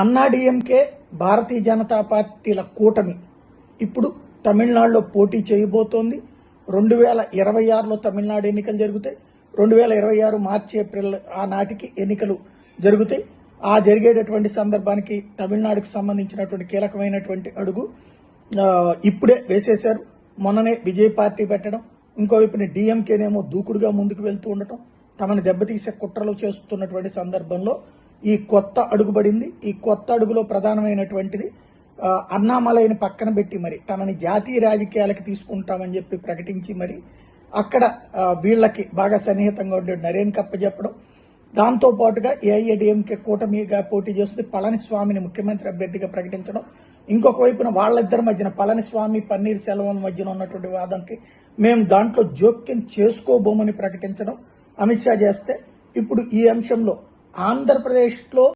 అన్నాడీఎంకే భారతీయ జనతా పార్టీల కూటమి ఇప్పుడు తమిళనాడులో పోటీ చేయబోతోంది. 2026లో తమిళనాడు ఎన్నికలు జరుగుతాయి. 2026 మార్చి ఏప్రిల్ ఆ నాటికి ఎన్నికలు జరుగుతాయి. ఆ జరిగేటటువంటి సందర్భానికి తమిళనాడుకు సంబంధించినటువంటి కీలకమైనటువంటి అడుగు ఇప్పుడే వేసేశారు. మొన్ననే విజయ్ పార్టీ పెట్టడం, ఇంకోవైపున డిఎంకేనేమో దూకుడుగా ముందుకు వెళ్తూ ఉండటం, తమని దెబ్బతీసే కుట్రలు చేస్తున్నటువంటి సందర్భంలో ఈ కొత్త అడుగు పడింది. ఈ కొత్త అడుగులో ప్రధానమైనటువంటిది అన్నామలైని పక్కన పెట్టి మరి తనని జాతీయ రాజకీయాలకు తీసుకుంటామని చెప్పి ప్రకటించి మరి అక్కడ వీళ్ళకి బాగా సన్నిహితంగా ఉండే నరేన్ కప్పచెప్పడం, దాంతో పాటుగా ఏఐఏడిఎంకే కూటమిగా పోటీ చేస్తుంది పళనిస్వామిని ముఖ్యమంత్రి అభ్యర్థిగా ప్రకటించడం, ఇంకొక వైపున వాళ్ళిద్దరి మధ్యన పళనిస్వామి పన్నీర్ సెల్వం మధ్యన ఉన్నటువంటి వాదంకి మేము దాంట్లో జోక్యం చేసుకోబోమని ప్రకటించడం అమిత్ షా చేస్తే, ఇప్పుడు ఈ అంశంలో ఆంధ్రప్రదేశ్లో